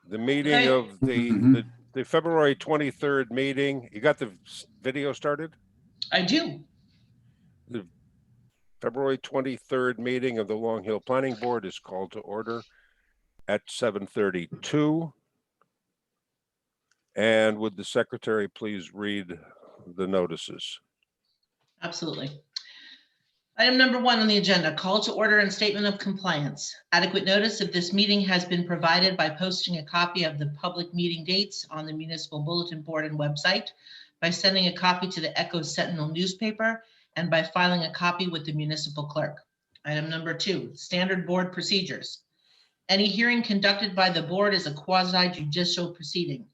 The meeting Okay. of the February 23rd meeting. You got the video started? I do. The February 23rd meeting of the Long Hill Planning Board is called to order at 7:32. And would the secretary please read the notices? Absolutely. Item number 1 on the agenda, call to order and statement of compliance. Adequate notice of this meeting has been provided by posting a copy of the public meeting dates on the municipal bulletin board and website, by sending a copy to the Echo Sentinel newspaper, and by filing a copy with the municipal clerk. Item number 2, standard board procedures. Any hearing conducted by the board is a quasi-judicial proceeding.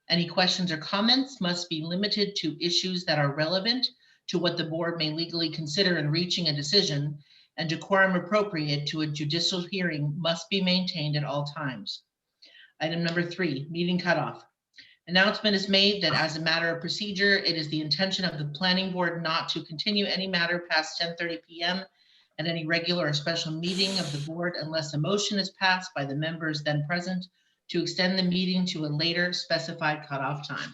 Any questions or comments must be limited to issues that are relevant to what the board may legally consider in reaching a decision, and decorum appropriate to a judicial hearing must be maintained at all times. Item number 3, meeting cutoff. Announcement is made that as a matter of procedure, it is the intention of the planning board not to continue any matter past 10:30 p.m. at any regular or special meeting of the board unless a motion is passed by the members then present to extend the meeting to a later specified cutoff time.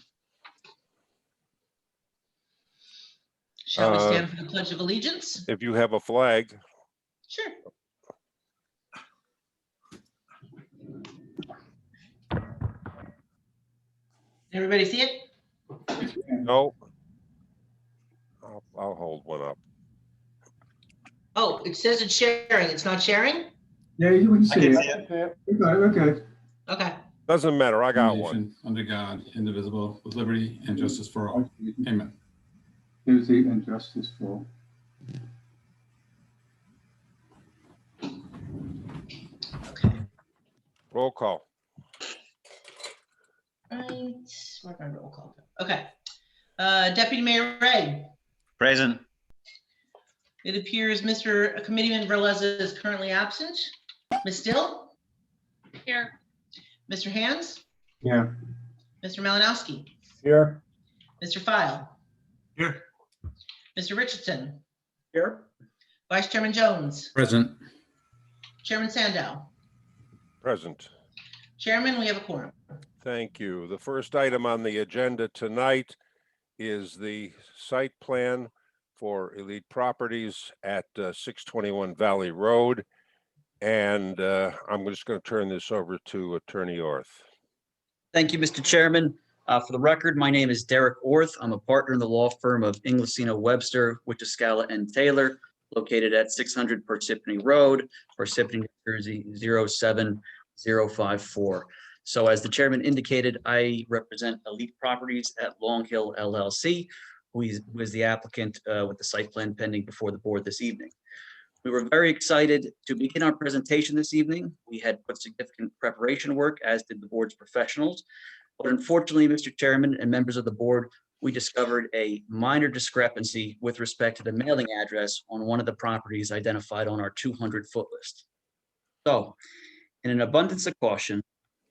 Shall we stand for the Pledge of Allegiance? If you have a flag. Sure. Everybody see it? No. I'll hold one up. Oh, it says it's sharing. It's not sharing? Yeah, you wouldn't see can it. see it. Okay. Okay. Doesn't matter. I got one. Under God, indivisible, with liberty and justice for all. Amen. Liberty and justice for all. Okay. Roll call. Right. Where's my roll call? Okay. Deputy Mayor Ray. Present. It appears Mr. Committeeman Verleza is currently absent. Ms. Still? Here. Mr. Hands? Yeah. Mr. Malinowski? Here. Mr. File? Here. Mr. Richardson? Here. Vice Chairman Jones? Present. Chairman Sandow? Present. Chairman, we have a quorum. Thank you. The first item on the agenda tonight is the site plan for Elite Properties at 621 Valley Road. And I'm just going to turn this over to Attorney Orth. Thank you, Mr. Chairman. For the record, my name is Derek Orth. I'm a partner in the law firm of Inglesino Webster, Wichiscala and Taylor, located at 600 Parsippany Road, Parsippany, New Jersey, 07054. So as the chairman indicated, I represent Elite Properties at Long Hill LLC, who is the applicant with the site plan pending before the board this evening. We were very excited to begin our presentation this evening. We had put significant preparation work, as did the board's professionals. But unfortunately, Mr. Chairman and members of the board, we discovered a minor discrepancy with respect to the mailing address on one of the properties identified on our 200-foot list. So, in an abundance of caution,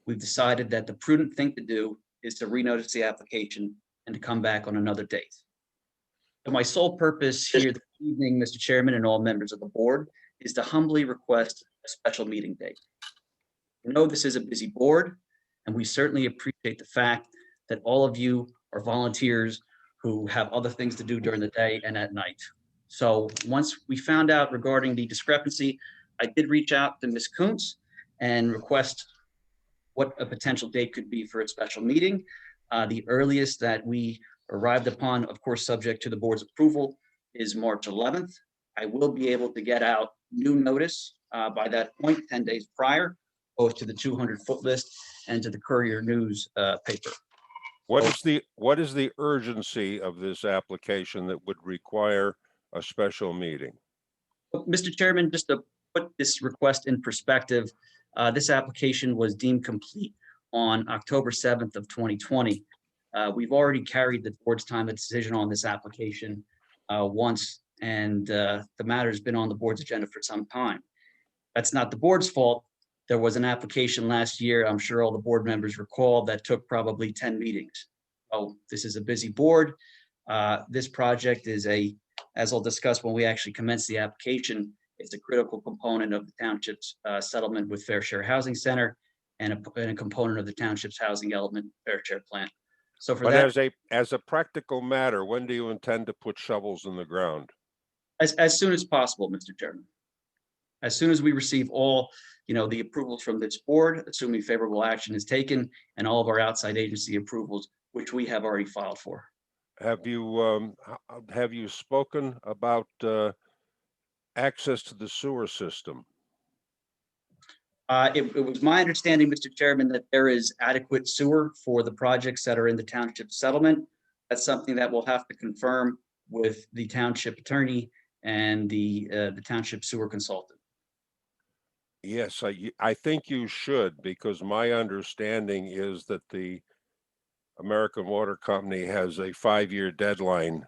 we've decided that the prudent thing to do is to renotice the application and to come back on another date. So my sole purpose here this evening, Mr. Chairman, and all members of the board, is to humbly request a special meeting date. I know this is a busy board, and we certainly appreciate the fact that all of you are volunteers who have other things to do during the day and at night. So once we found out regarding the discrepancy, I did reach out to Ms. Kuntz and request what a potential date could be for a special meeting. The earliest that we arrived upon, of course, subject to the board's approval, is March 11th. I will be able to get out new notice by that point, 10 days prior, both to the 200-foot list and to the Courier News paper. What is the urgency of this application that would require a special meeting? Mr. Chairman, just to put this request in perspective, this application was deemed complete on October 7th of 2020. We've already carried the board's time of decision on this application once, and the matter has been on the board's agenda for some time. That's not the board's fault. There was an application last year, I'm sure all the board members recall, that took probably 10 meetings. Oh, this is a busy board. This project is as I'll discuss when we actually commence the application, it's a critical component of the township's settlement with Fair Share Housing Center. and a component of the township's housing element fair share plan. So for But that, as a practical matter, when do you intend to put shovels in the ground? as soon as possible, Mr. Chairman. As soon as we receive all, the approvals from this board, assuming favorable action is taken, and all of our outside agency approvals, which we have already filed for. Have you spoken about access to the sewer system? It was my understanding, Mr. Chairman, that there is adequate sewer for the projects that are in the township settlement. That's something that we'll have to confirm with the township attorney and the township sewer consultant. Yes, I think you should, because my understanding is that the American Water Company has a 5-year deadline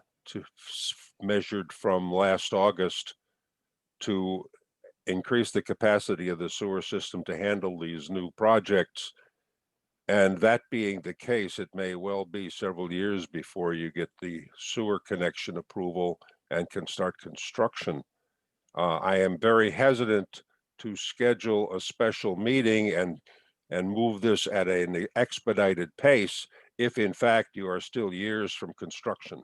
measured from last August to increase the capacity of the sewer system to handle these new projects. And that being the case, it may well be several years before you get the sewer connection approval and can start construction. I am very hesitant to schedule a special meeting and move this at an expedited pace if in fact you are still years from construction.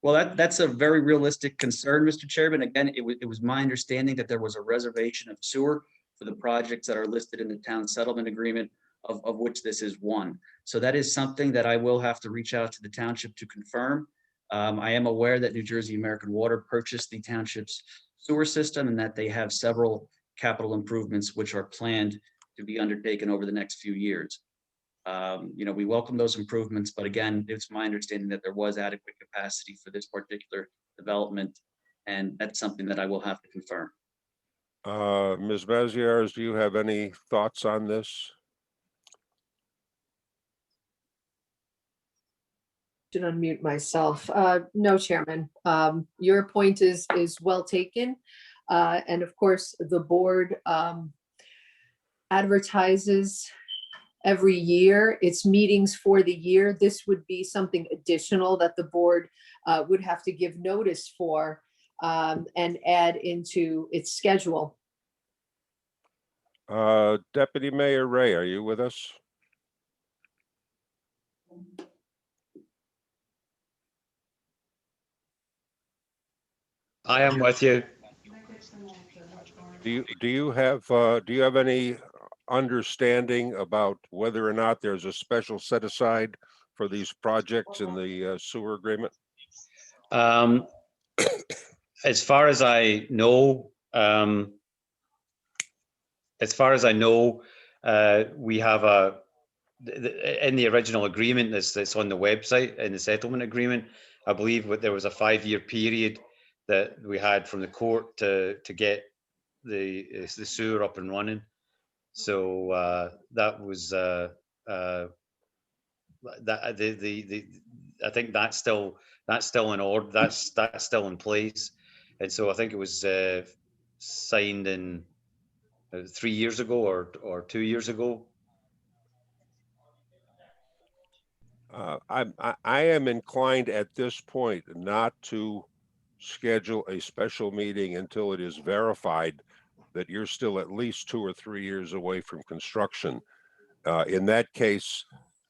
Well, that's a very realistic concern, Mr. Chairman. Again, it was my understanding that there was a reservation of sewer for the projects that are listed in the town settlement agreement, of which this is one. So that is something that I will have to reach out to the township to confirm. I am aware that New Jersey American Water purchased the township's sewer system and that they have several capital improvements which are planned to be undertaken over the next few years. We welcome those improvements, but again, it's my understanding that there was adequate capacity for this particular development, and that's something that I will have to confirm. Ms. Maziarz, do you have any thoughts on this? Should unmute myself. No, Chairman. Your point is well taken. And of course, the board advertises every year its meetings for the year. This would be something additional that the board would have to give notice for and add into its schedule. Deputy Mayor Ray, are you with us? I am with you. Do you have any understanding about whether or not there's a special set aside for these projects in the sewer agreement? As far as I know, we have in the original agreement that's on the website, in the settlement agreement, I believe there was a 5-year period that we had from the court to get the sewer up and running. So that was I think that's still in order. That's still in place, and so I think it was signed in 3 years ago or 2 years ago. I am inclined at this point not to schedule a special meeting until it is verified that you're still at least 2 or 3 years away from construction. In that case,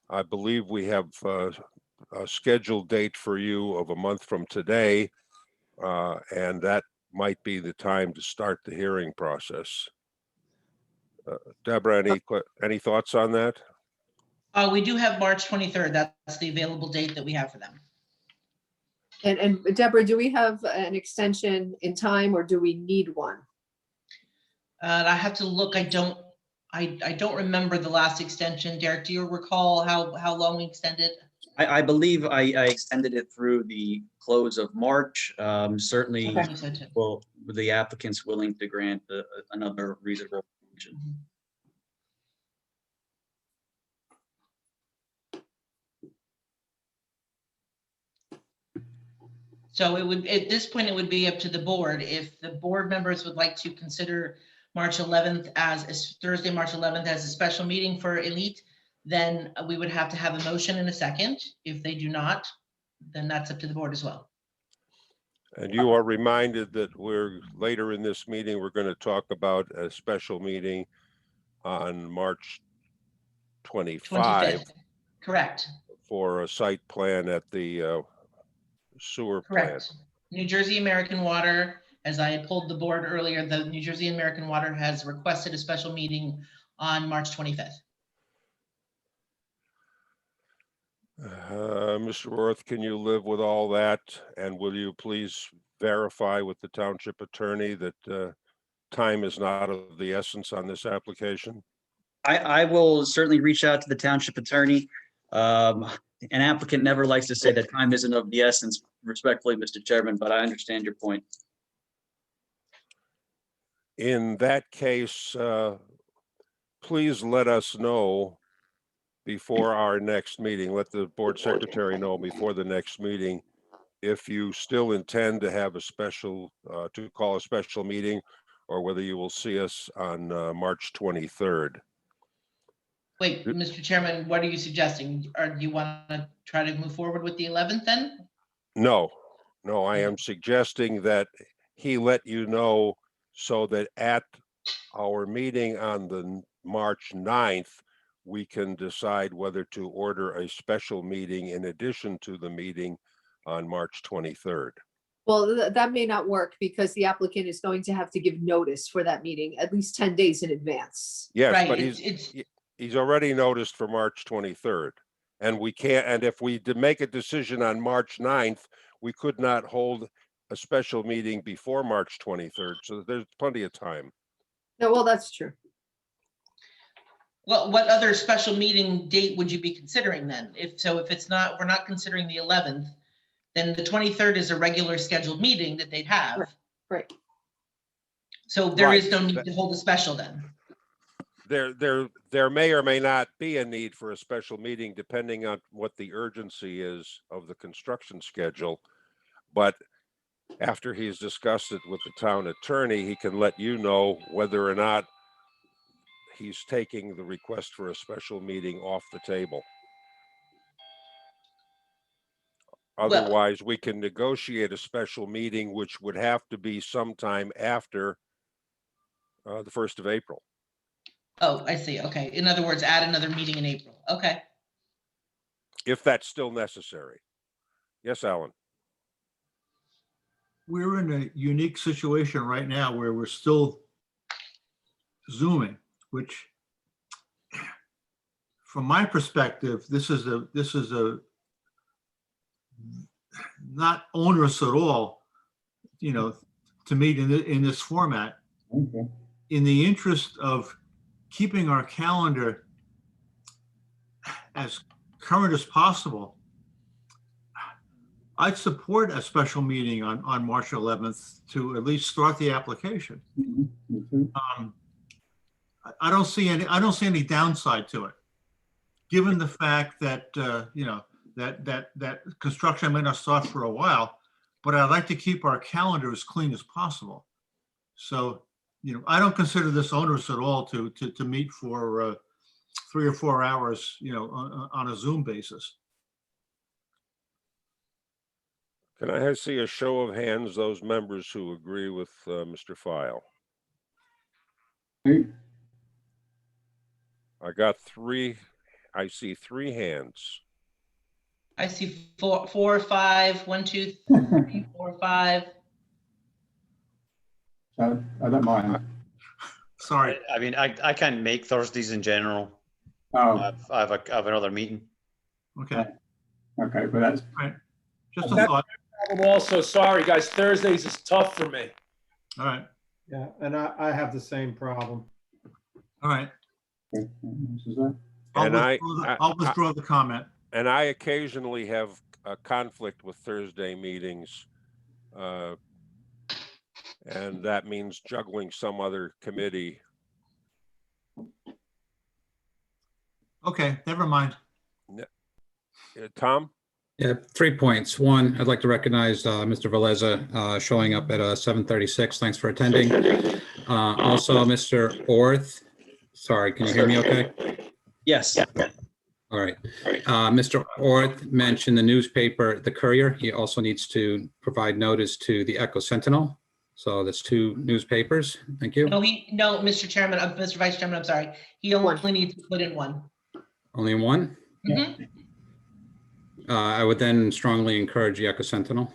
I believe we have a scheduled date for you of a month from today, and that might be the time to start the hearing process. Deborah, any thoughts on that? We do have March 23rd. That's the available date that we have for them. And Deborah, do we have an extension in time or do we need one? I have to look. I don't remember the last extension. Derek, do you recall how long we extended? I believe I extended it through the close of March. Certainly, Okay. well, the applicant's willing to grant another reasonable extension. Mhm. So at this point, it would be up to the board. If the board members would like to consider March 11th as Thursday, March 11th as a special meeting for Elite, then we would have to have a motion in a second. If they do not, then that's up to the board as well. And you are reminded that later in this meeting, we're going to talk about a special meeting on March 25 25th. Correct, for a site plan at the sewer plant. correct. New Jersey American Water, as I had pulled the board earlier, the New Jersey American Water has requested a special meeting on March 25th. Mr. Worth, can you live with all that? And will you please verify with the township attorney that time is not of the essence on this application? I will certainly reach out to the township attorney. An applicant never likes to say that time isn't of the essence, respectfully, Mr. Chairman, but I understand your point. In that case, please let us know before our next meeting. Let the board secretary know before the next meeting if you still intend to have a special, to call a special meeting, or whether you will see us on March 23rd. Wait, Mr. Chairman, what are you suggesting? Or do you want to try to move forward with the 11th then? No, I am suggesting that he let you know so that at our meeting on the March 9th, we can decide whether to order a special meeting in addition to the meeting on March 23rd. Well, that may not work because the applicant is going to have to give notice for that meeting at least 10 days in advance. Yes, Right, but it's he's already noticed for March 23rd. And we can't, and if we did make a decision on March 9th, we could not hold a special meeting before March 23rd. So there's plenty of time. No, well, that's true. Well, what other special meeting date would you be considering then? If it's not, we're not considering the 11th, then the 23rd is a regular scheduled meeting that they'd have. Right. So there is Right. no need to hold a special then. There may or may not be a need for a special meeting depending on what the urgency is of the construction schedule. But after he's discussed it with the town attorney, he can let you know whether or not he's taking the request for a special meeting off the table. Well- Otherwise, we can negotiate a special meeting, which would have to be sometime after the 1st of April. Oh, I see. Okay. In other words, add another meeting in April. Okay. If that's still necessary. Yes, Alan. We're in a unique situation right now where we're still Zooming, which from my perspective, this is a not onerous at all, to meet in this format. Okay. In the interest of keeping our calendar as current as possible, I'd support a special meeting on March 11th to at least start the application. Mhm, me too. I don't see any downside to it, given the fact that, that construction may not start for a while, but I'd like to keep our calendar as clean as possible. So, I don't consider this onerous at all to meet for 3 or 4 hours, on a Zoom basis. Can I see a show of hands, those members who agree with Mr. File? Okay. I got 3. I see 3 hands. I see 4 or 5. 1, 2, 3, 4, 5. So I don't mind. Sorry. I mean, I can't make Thursdays in general. Oh, I have another meeting. Okay. okay, but that's Just a thought. I'm also sorry, guys. Thursdays is tough for me. All right. Yeah, and I have the same problem. All right. okay. This is that. I'll withdraw the comment. And I occasionally have a conflict with Thursday meetings. And that means juggling some other committee. Okay, never mind. Tom? Yeah, 3 points. One, I'd like to recognize Mr. Veleza showing up at 7:36. Thanks for attending. Also, Mr. Orth. Sorry, can you hear me okay? Yes. All right. Mr. Orth mentioned the newspaper, The Courier. He also needs to provide notice to the Echo Sentinel. So that's 2 newspapers. Thank you. No, Mr. Chairman, Mr. Vice Chairman, I'm sorry. He only needs to put in 1. Only one? Mhm. I would then strongly encourage the Echo Sentinel,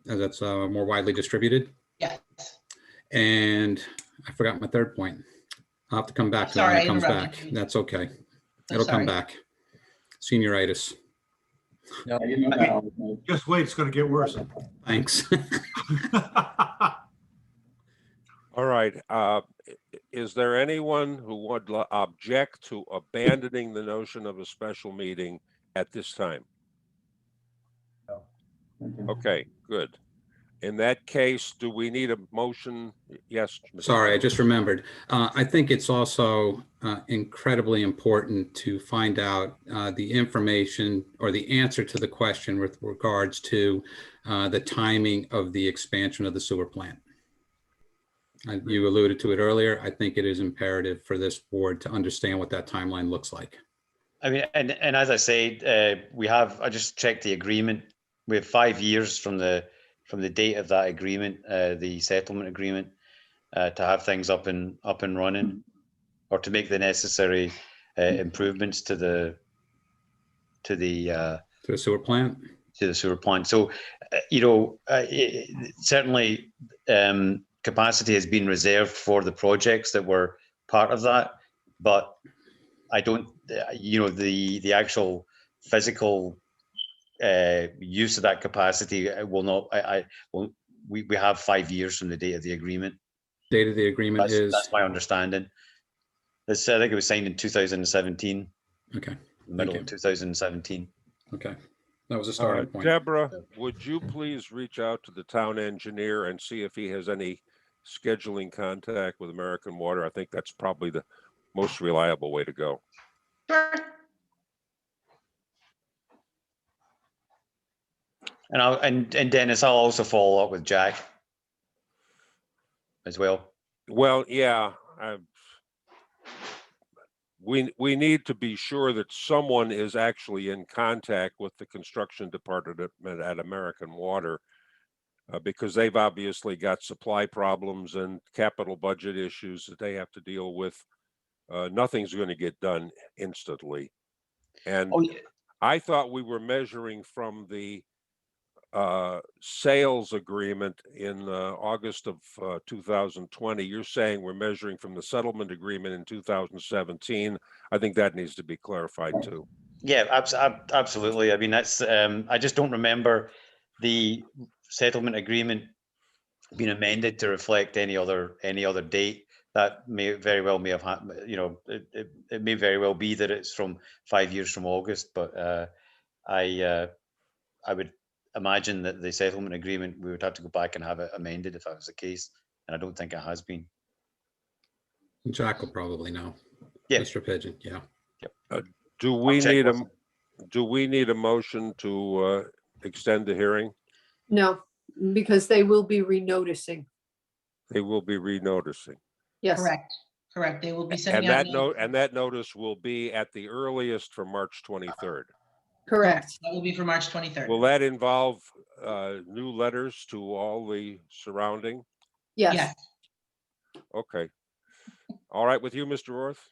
as that's more widely distributed. Yes. And I forgot my third point. I'll have to come back to that Sorry, when I it comes interrupted back. you. That's okay. So It'll come sorry. back. Senioritis. Yeah, you know that, obviously. Just wait, it's gonna get worse. Thanks. All right. Is there anyone who would object to abandoning the notion of a special meeting at this time? Okay, good. In that case, do we need a motion? Yes. Mr. Sorry, I Jones. just remembered. I think it's also incredibly important to find out the information or the answer to the question with regards to the timing of the expansion of the sewer plant. You alluded to it earlier. I think it is imperative for this board to understand what that timeline looks like. I mean, and as I said, I just checked the agreement. We have 5 years from the date of that agreement, the settlement agreement, to have things up and running, or to make the necessary improvements to the To the sewer plant? sewer plant. So, certainly capacity has been reserved for the projects that were part of that, but I don't, the actual physical use of that capacity will not, we have 5 years from the date of the agreement. Date of the agreement is? That's my understanding. I think it was signed in 2017. Okay. Middle you. of 2017. Okay. That was a starting point. Deborah, would you please reach out to the town engineer and see if he has any scheduling contact with American Water? I think that's probably the most reliable way to go. Sure. And Dennis, I'll also follow up with Jack as well. Well, yeah, we need to be sure that someone is actually in contact with the construction department at American Water, because they've obviously got supply problems and capital budget issues that they have to deal with. Nothing's going to get done instantly. And Oh, yeah. I thought we were measuring from the sales agreement in August of 2020. You're saying we're measuring from the settlement agreement in 2017. I think that needs to be clarified too. Yeah, absolutely. I mean, that's, I just don't remember the settlement agreement being amended to reflect any other date. That may very well may have happened, it may very well be that it's from 5 years from August, but I would imagine that the settlement agreement, we would have to go back and have it amended if that was the case. And I don't think it has been. Jack will probably know. Yeah. Mr. Pigeon, yeah. Do we I'll check need with a him. do we need a motion to extend the hearing? No, because they will be renoticing. They will be renoticing. Yes, Correct. They will be And sending that out. that notice will be at the earliest for March 23rd. correct. That will be for March 23rd. Will that involve new letters to all the surrounding? Yes, Okay. All right with you, Mr. Orth?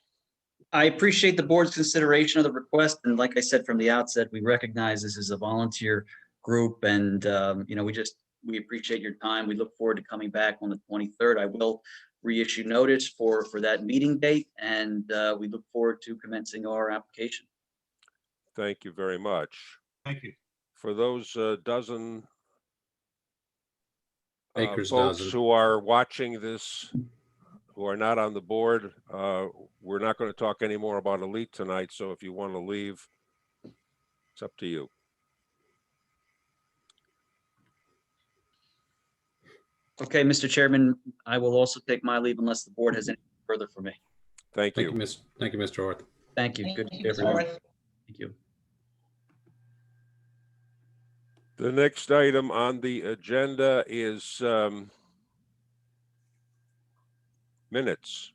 I appreciate the board's consideration of the request. And like I said from the outset, we recognize this is a volunteer group and, we appreciate your time. We look forward to coming back on the 23rd. I will reissue notice for that meeting date and we look forward to commencing our application. Thank you very much. Thank you. For those dozen Baker's folks dozen. who are watching this, who are not on the board, we're not going to talk anymore about Elite tonight. So if you want to leave, it's up to you. Okay, Mr. Chairman, I will also take my leave unless the board has anything further for me. Thank Thank you, you. Mr. Orth. Thank you. Thank Good to you, see Mr. everyone. Orth. Thank you. The next item on the agenda is minutes.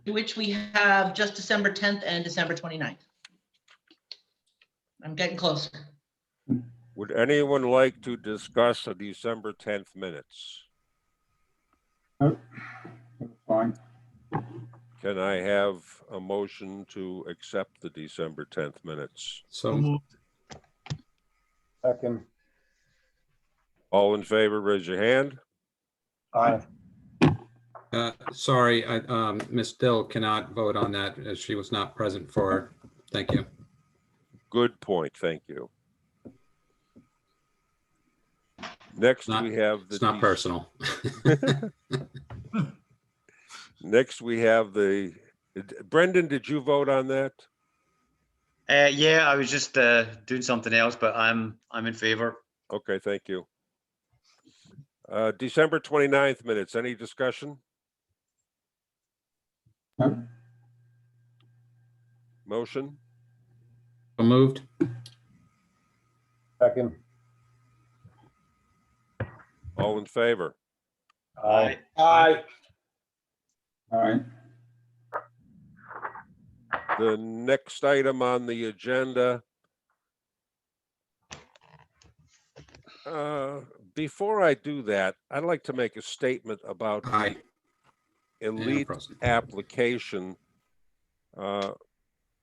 Which we have just December 10th and December 29th. I'm getting closer. Would anyone like to discuss the December 10th minutes? Oh, that's fine. Can I have a motion to accept the December 10th minutes? So So, moved. Second. All in favor, raise your hand. Aye. sorry, Ms. Dill cannot vote on that as she was not present for, thank you. Good point, thank you. Next, Not- we have the. It's not personal. Next, we have the, Brendan, did you vote on that? Yeah, I was just doing something else, but I'm in favor. Okay, thank you. December 29th minutes, any discussion? No. Motion? So moved. Second. All in favor? Aye. Aye. All right. The next item on the agenda. Before I do that, I'd like to make a statement about Aye. elite present. application.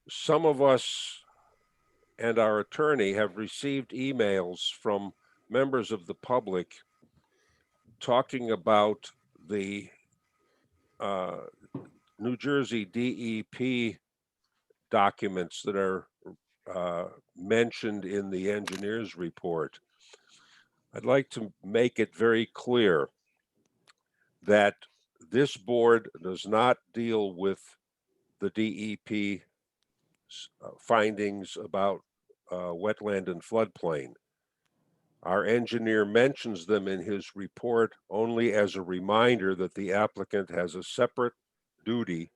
Some of us and our attorney have received emails from members of the public talking about the New Jersey DEP documents that are mentioned in the engineer's report. I'd like to make it very clear that this board does not deal with the DEP findings about wetland and floodplain. Our engineer mentions them in his report only as a reminder that the applicant has a separate duty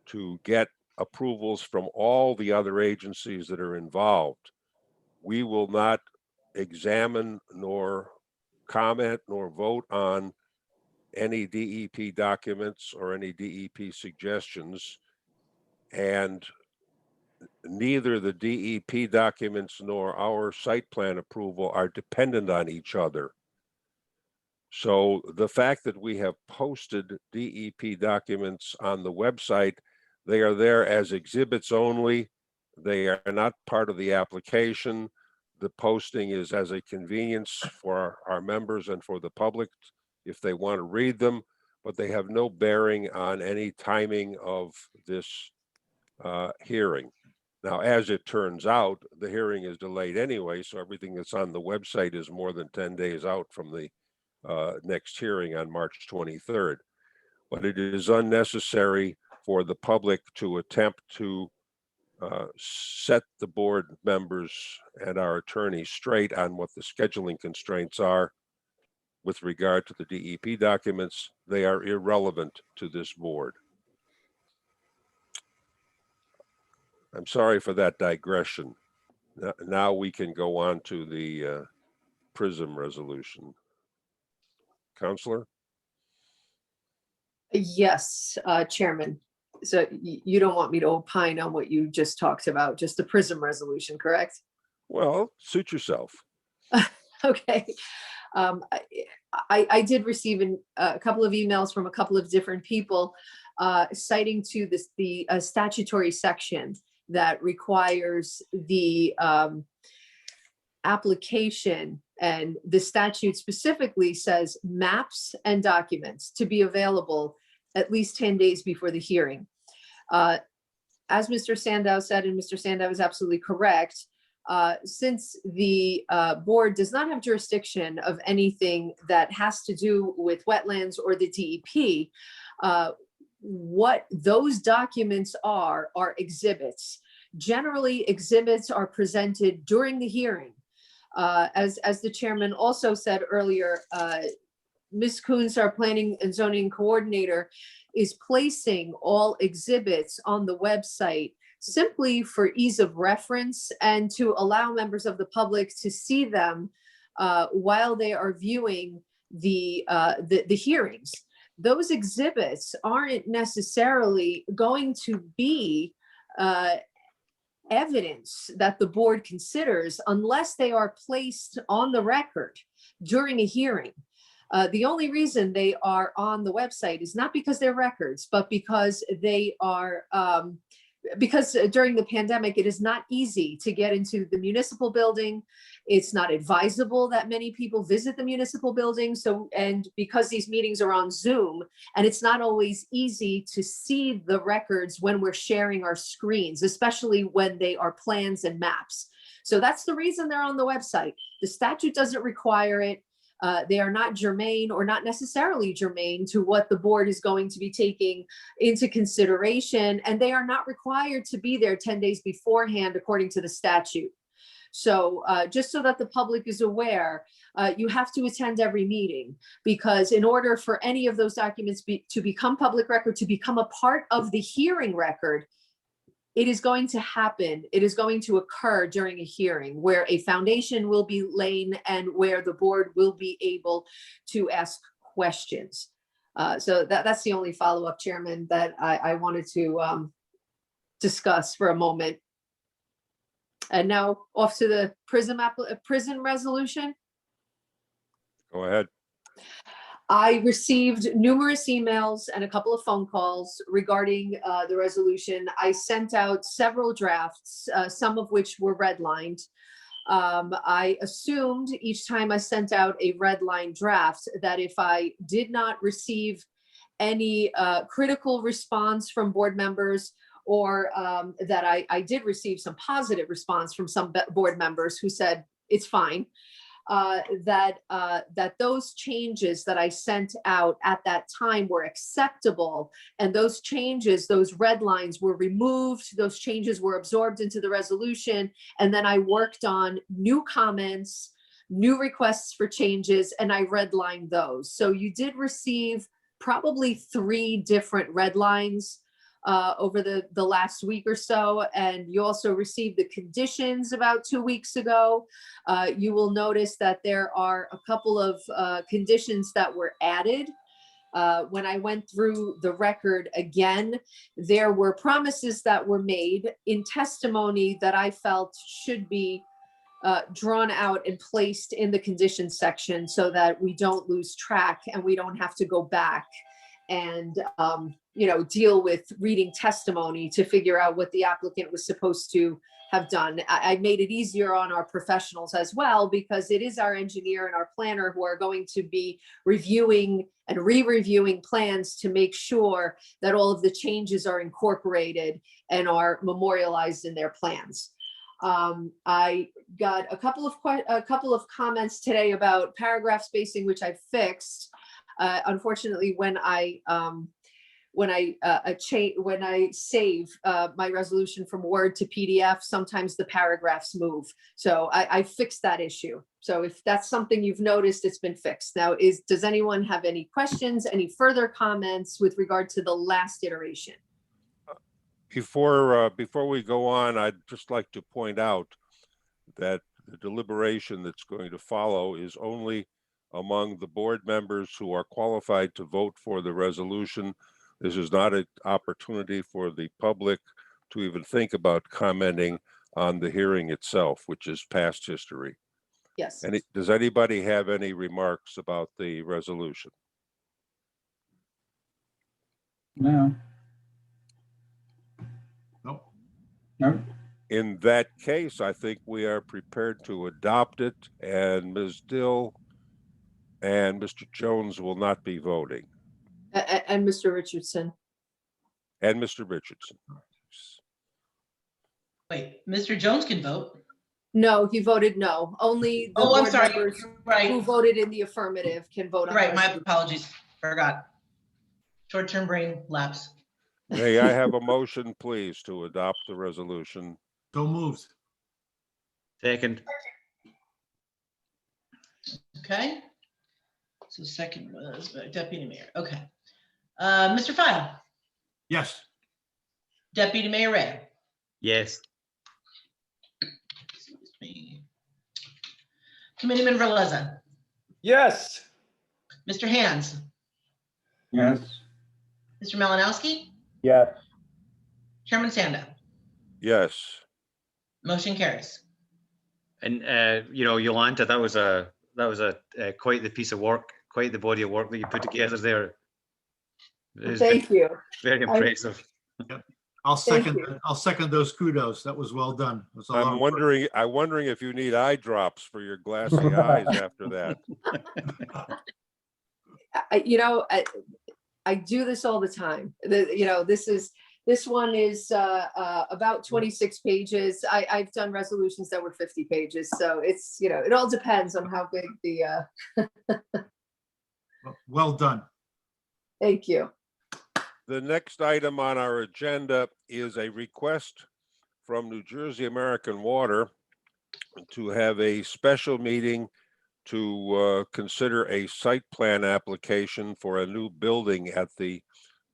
to get approvals from all the other agencies that are involved. We will not examine nor comment nor vote on any DEP documents or any DEP suggestions. And neither the DEP documents nor our site plan approval are dependent on each other. So the fact that we have posted DEP documents on the website, they are there as exhibits only. They are not part of the application. The posting is as a convenience for our members and for the public if they want to read them, but they have no bearing on any timing of this hearing. Now, as it turns out, the hearing is delayed anyway, so everything that's on the website is more than 10 days out from the next hearing on March 23rd. But it is unnecessary for the public to attempt to set the board members and our attorney straight on what the scheduling constraints are with regard to the DEP documents. They are irrelevant to this board. I'm sorry for that digression. Now we can go on to the PRISM resolution. Counselor? Yes, Chairman. So you don't want me to opine on what you just talked about, just the PRISM resolution, correct? Well, suit yourself. Okay. I did receive a couple of emails from a couple of different people citing to the statutory section that requires the application, and the statute specifically says maps and documents to be available at least 10 days before the hearing. As Mr. Sandow said, and Mr. Sandow is absolutely correct, since the board does not have jurisdiction of anything that has to do with wetlands or the DEP, what those documents are exhibits. Generally, exhibits are presented during the hearing. As the chairman also said earlier, Ms. Coons, our planning and zoning coordinator, is placing all exhibits on the website simply for ease of reference and to allow members of the public to see them while they are viewing the hearings. Those exhibits aren't necessarily going to be evidence that the board considers unless they are placed on the record during a hearing. The only reason they are on the website is not because they're records, but because they are, because during the pandemic, it is not easy to get into the municipal building. It's not advisable that many people visit the municipal building. So, and because these meetings are on Zoom, and it's not always easy to see the records when we're sharing our screens, especially when they are plans and maps. So that's the reason they're on the website. The statute doesn't require it. They are not germane or not necessarily germane to what the board is going to be taking into consideration, and they are not required to be there 10 days beforehand according to the statute. So just so that the public is aware, you have to attend every meeting, because in order for any of those documents to become public record, to become a part of the hearing record, it is going to happen. It is going to occur during a hearing where a foundation will be laid and where the board will be able to ask questions. So that's the only follow-up, Chairman, that I wanted to discuss for a moment. And now off to the prison resolution. Go ahead. I received numerous emails and a couple of phone calls regarding the resolution. I sent out several drafts, some of which were redlined. I assumed each time I sent out a redline draft that if I did not receive any critical response from board members, or that I did receive some positive response from some board members who said it's fine, that those changes that I sent out at that time were acceptable, and those changes, those red lines were removed, those changes were absorbed into the resolution, and then I worked on new comments, new requests for changes, and I redlined those. So you did receive probably 3 different red lines over the last week or so, and you also received the conditions about 2 weeks ago. You will notice that there are a couple of conditions that were added. When I went through the record again, there were promises that were made in testimony that I felt should be drawn out and placed in the conditions section so that we don't lose track and we don't have to go back and deal with reading testimony to figure out what the applicant was supposed to have done. I made it easier on our professionals as well, because it is our engineer and our planner who are going to be reviewing and re-reviewing plans to make sure that all of the changes are incorporated and are memorialized in their plans. I got a couple of comments today about paragraph spacing, which I fixed. Unfortunately, when I save my resolution from Word to PDF, sometimes the paragraphs move. So I fixed that issue. So if that's something you've noticed, it's been fixed. Now, does anyone have any questions, any further comments with regard to the last iteration? Before we go on, I'd just like to point out that the deliberation that's going to follow is only among the board members who are qualified to vote for the resolution. This is not an opportunity for the public to even think about commenting on the hearing itself, which is past history. Yes. And does anybody have any remarks about the resolution? No. Nope. No. In that case, I think we are prepared to adopt it, and Ms. Dill and Mr. Jones will not be voting. And Mr. Richardson. And Mr. Richardson. Wait, Mr. Jones can vote. No, he voted no. Only the Oh, I'm board sorry. members You're who right. voted in the affirmative can vote on. Right, the my resolution. apologies. Forgot. Short-term brain lapse. May I have a motion, please, to adopt the resolution? So moved. Second. Okay. So second was Deputy Mayor. Okay. Mr. File, Yes. Deputy Mayor Ray. Yes. Excuse me. Committeeman Verleza, Yes. Mr. Hands, Yes. Mr. Malinowski, Yes. Chairman Sando. Yes. Motion carries. And Yolanta, that was a quite the piece of work, quite the body of work that you put together there. It was Thank you. very impressive. I'll Thank second, you. I'll second those kudos. That was well done. It was a lot I'm of work. wondering if you need eye drops for your glassy eyes after that. I do this all the time. This one is about 26 pages. I've done resolutions that were 50 pages. So it's, it all depends on how big the, Well done. thank you. The next item on our agenda is a request from New Jersey American Water to have a special meeting to consider a site plan application for a new building at the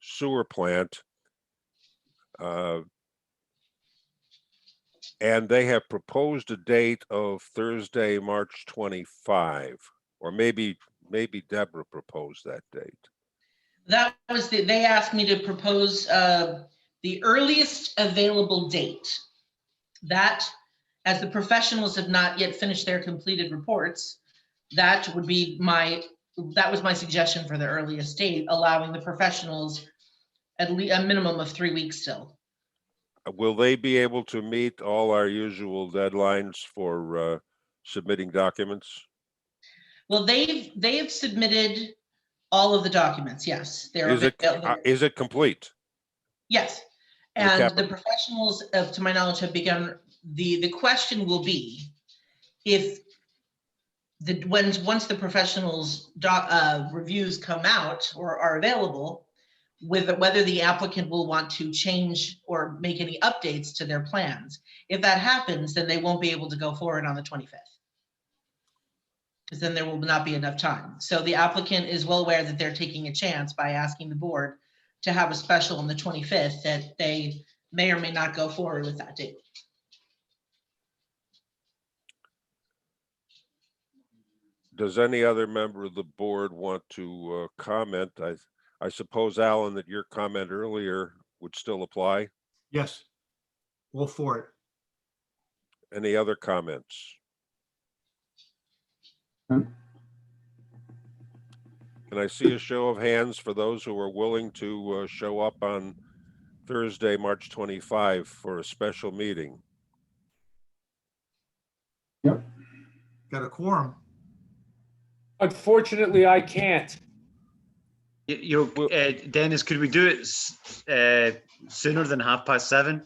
sewer plant. And they have proposed a date of Thursday, March 25, or maybe Deborah proposed that date. That was they asked me to propose the earliest available date. That, as the professionals have not yet finished their completed reports, that was my suggestion for the earliest date, allowing the professionals at least a minimum of 3 weeks still. Will they be able to meet all our usual deadlines for submitting documents? Well, they've submitted all of the documents. Yes, Is it complete? Yes, The and capital. the professionals, to my knowledge, have begun. The question will be if once the professionals' reviews come out or are available, whether the applicant will want to change or make any updates to their plans. If that happens, then they won't be able to go forward on the 25th. Because then there will not be enough time. So the applicant is well aware that they're taking a chance by asking the board to have a special on the 25th, that they may or may not go forward with that date. Does any other member of the board want to comment? I suppose, Alan, that your comment earlier would still apply. Yes. All for it. Any other comments? Um, Can I see a show of hands for those who are willing to show up on Thursday, March 25 for a special meeting? Yep. Got a quorum. Unfortunately, I can't. Dennis, could we do it sooner than 7:30?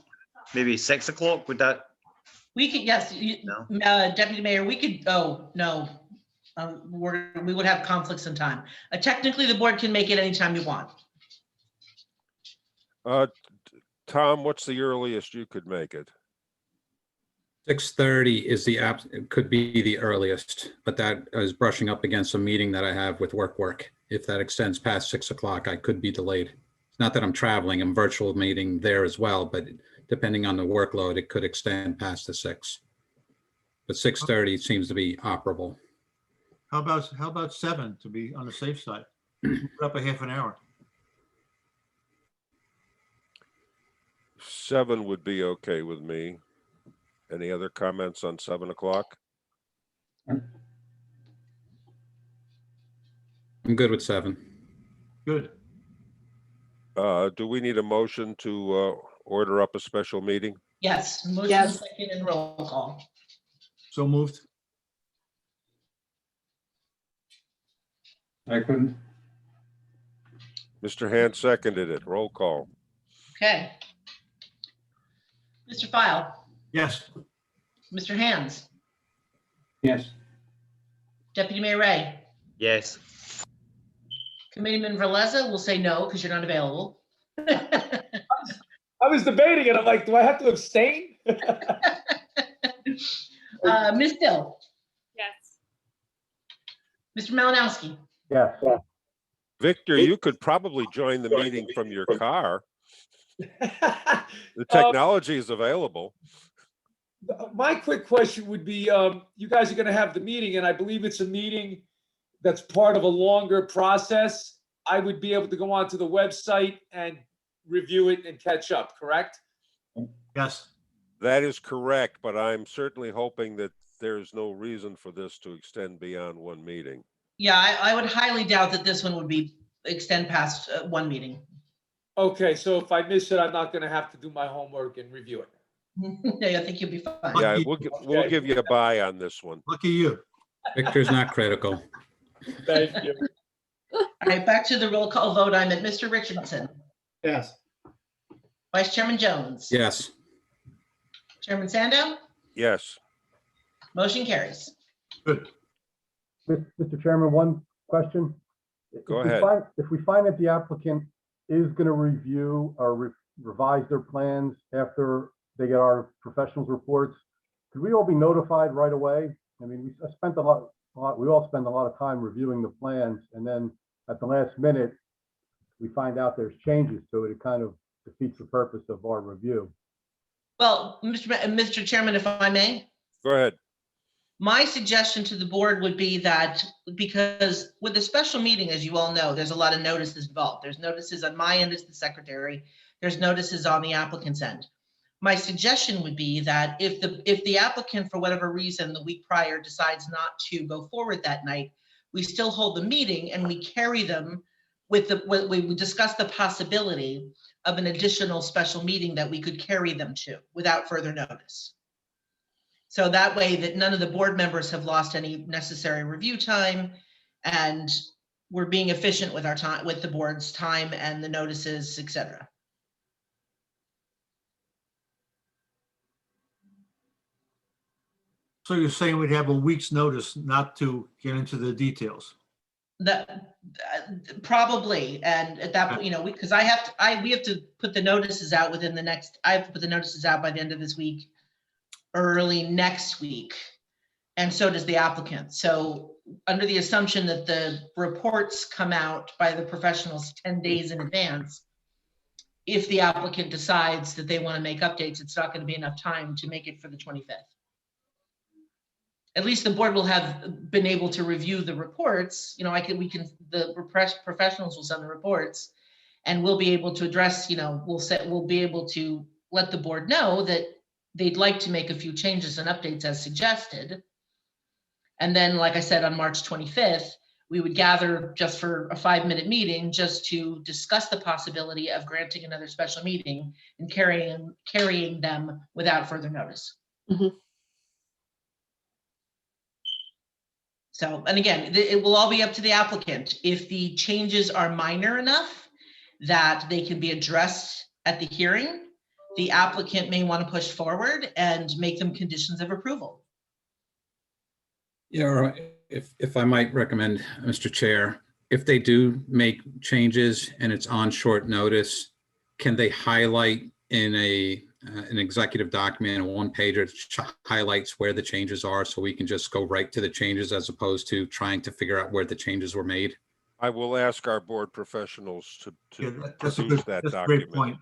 Maybe 6 o'clock? Would that? We could, yes, No. Deputy Mayor, we could, oh, no. We would have conflicts in time. Technically, the board can make it anytime you want. Tom, what's the earliest you could make it? 6:30 is it could be the earliest, but that is brushing up against a meeting that I have with work. If that extends past 6 o'clock, I could be delayed. It's not that I'm traveling, I'm virtual meeting there as well, but depending on the workload, it could extend past the 6. But 6:30 seems to be operable. How about 7 to be on the safe side? Move it up a half an hour. 7 would be okay with me. Any other comments on 7 o'clock? I'm good with 7. Good. Do we need a motion to order up a special meeting? Yes, motion Yes. second and roll call. So moved. I couldn't. Mr. Hand seconded it. Roll call. Okay. Mr. File, Yes. Mr. Hands, Yes. Deputy Mayor Ray, Yes. Committeeman Verleza will say no because you're not available. I was debating it. I'm like, do I have to abstain? Ms. Dill, Yes. Mr. Malinowski, Yeah. Victor, you could probably join the meeting from your car. The technology is available. My quick question would be, you guys are going to have the meeting, and I believe it's a meeting that's part of a longer process. I would be able to go onto the website and review it and catch up, correct? Yes. That is correct, but I'm certainly hoping that there's no reason for this to extend beyond one meeting. Yeah, I would highly doubt that this one would be extend past one meeting. Okay, so if I miss it, I'm not gonna have to do my homework and review it. Yeah, I think you'll be fine. Yeah, Lucky- we'll Okay. give you a buy on this one. Lucky you. Victor's not critical. Thank you. All right, back to the roll call vote. I'm at Mr. Richardson, Yes. Vice Chairman Jones. Yes. Chairman Sando, Yes, motion carries. Good. Mr. Chairman, one question. Go If we ahead. If we find that the applicant is going to review or revise their plans after they get our professionals' reports, could we all be notified right away? I mean, we spent we all spend a lot of time reviewing the plans, and then at the last minute, we find out there's changes to it. It kind of defeats the purpose of our review. Well, Mr. Chairman, if I may, go ahead. my suggestion to the board would be that, because with a special meeting, as you all know, there's a lot of notices involved. There's notices on my end as the secretary. There's notices on the applicant's end. My suggestion would be that if the applicant, for whatever reason, the week prior decides not to go forward that night, we still hold the meeting and we carry them with we discuss the possibility of an additional special meeting that we could carry them to without further notice. So that way that none of the board members have lost any necessary review time, and we're being efficient with our time, with the board's time and the notices, et cetera. So you're saying we'd have a week's notice not to get into the details? That probably, and at that point, you know, because we have to put the notices out within the next, I have to put the notices out by the end of this week, early next week, and so does the applicant. So under the assumption that the reports come out by the professionals 10 days in advance, if the applicant decides that they want to make updates, it's not going to be enough time to make it for the 25th. At least the board will have been able to review the reports. You know, the professionals will send the reports, and we'll be able to address, you know, we'll be able to let the board know that they'd like to make a few changes and updates as suggested. And then, like I said, on March 25th, we would gather just for a 5-minute meeting just to discuss the possibility of granting another special meeting and carrying them without further notice. Mhm. So, and again, it will all be up to the applicant. If the changes are minor enough that they can be addressed at the hearing, the applicant may want to push forward and make them conditions of approval. Yeah, or if I might recommend, Mr. Chair, if they do make changes and it's on short notice, can they highlight in an executive document, a one-pager that highlights where the changes are, so we can just go right to the changes as opposed to trying to figure out where the changes were made? I will ask our board professionals to That's a produce that that's a great document. point.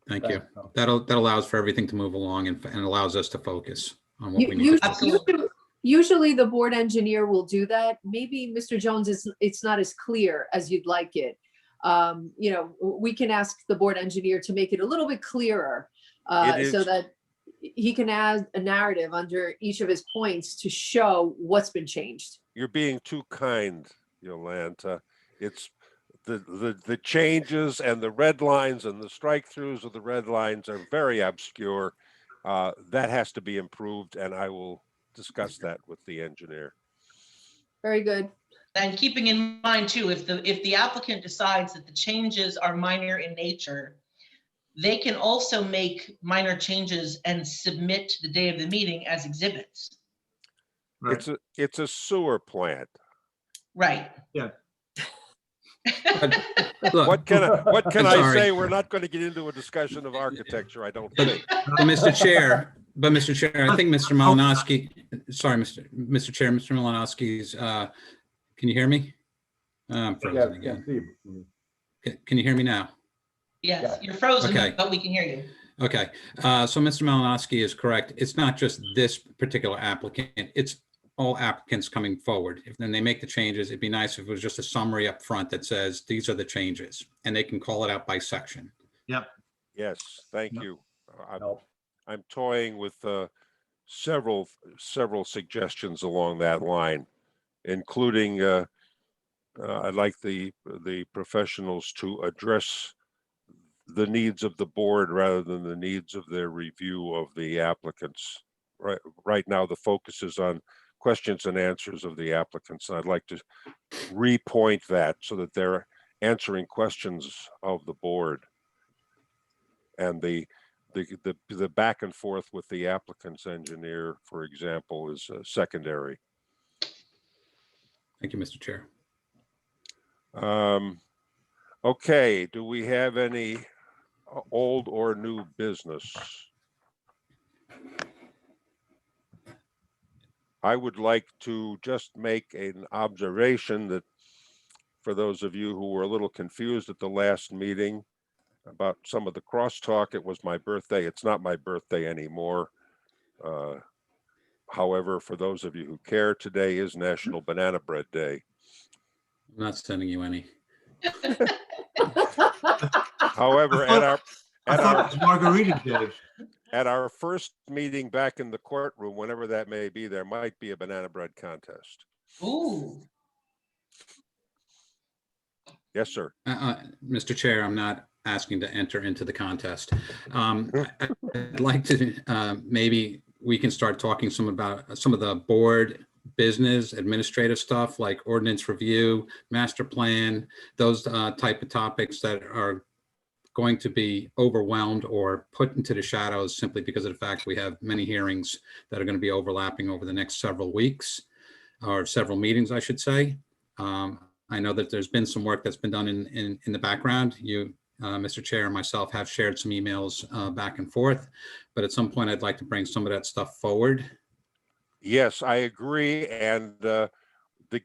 Thank you. Thanks. That allows for everything to move along and allows us to focus on what we need. Usually, to focus on. Absolutely. usually the board engineer will do that. Maybe, Mr. Jones, it's not as clear as you'd like it. You know, we can ask the board engineer to make it a little bit clearer, It so is- that he can add a narrative under each of his points to show what's been changed. You're being too kind, Yolanta. It's the changes and the red lines and the strike throughs of the red lines are very obscure. That has to be improved, and I will discuss that with the engineer. Very good. And keeping in mind too, if the applicant decides that the changes are minor in nature, they can also make minor changes and submit the day of the meeting as exhibits. Right. It's a sewer plant. Right. Look, What can I'm I sorry. say? We're not going to get into a discussion of architecture, I don't think. Mr. Chair, I think Mr. Malinowski, sorry, Mr. Chair, Mr. Malinowski's, can you hear me? I'm frozen Yeah, again. see. Can you hear me now? Yes, you're frozen, Okay. but we can hear you. Okay, so Mr. Malinowski is correct. It's not just this particular applicant, it's all applicants coming forward. If then they make the changes, it'd be nice if it was just a summary up front that says, these are the changes, and they can call it out by section. Yes, thank Yep. you. No. I'm toying with several suggestions along that line, including I'd like the professionals to address the needs of the board rather than the needs of their review of the applicants. Right now, the focus is on questions and answers of the applicants. And I'd like to repoint that so that they're answering questions of the board. And the back and forth with the applicant's engineer, for example, is secondary. Thank you, Mr. Chair. Okay, do we have any old or new business? I would like to just make an observation that for those of you who were a little confused at the last meeting about some of the crosstalk, it was my birthday. It's not my birthday anymore. However, for those of you who care, today is National Banana Bread Day. I'm not sending you any. However, I thought it was Margarita Day. at our first meeting back in the courtroom, whenever that may be, there might be a banana bread contest. Ooh, Yes, sir. Mr. Chair, I'm not asking to enter into the contest. I'd like to, maybe we can start talking some about some of the board business, administrative stuff like ordinance review, master plan, those type of topics that are going to be overwhelmed or put into the shadows simply because of the fact we have many hearings that are going to be overlapping over the next several weeks or several meetings, I should say. I know that there's been some work that's been done in the background. You, Mr. Chair, and myself have shared some emails back and forth, but at some point I'd like to bring some of that stuff forward. Yes, I agree. And the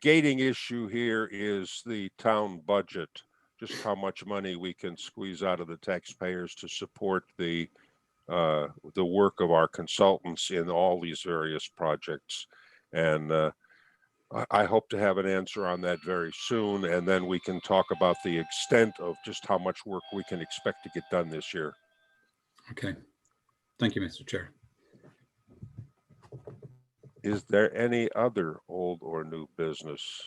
gating issue here is the town budget, just how much money we can squeeze out of the taxpayers to support the work of our consultants in all these various projects. And I hope to have an answer on that very soon, and then we can talk about the extent of just how much work we can expect to get done this year. Okay. Thank you, Mr. Chair. Is there any other old or new business?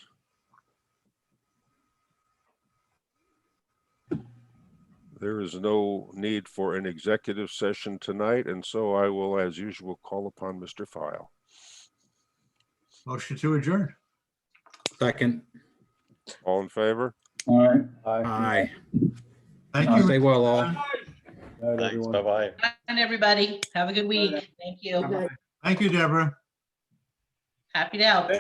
There is no need for an executive session tonight, and so I will, as usual, call upon Mr. File. Motion to adjourn. Second. All in favor? All right. Aye. Thank you. Stay well, all. Night, Thanks, everyone. bye-bye. and everybody, have a good week. Thank you. Thank you, Deborah. Happy to help.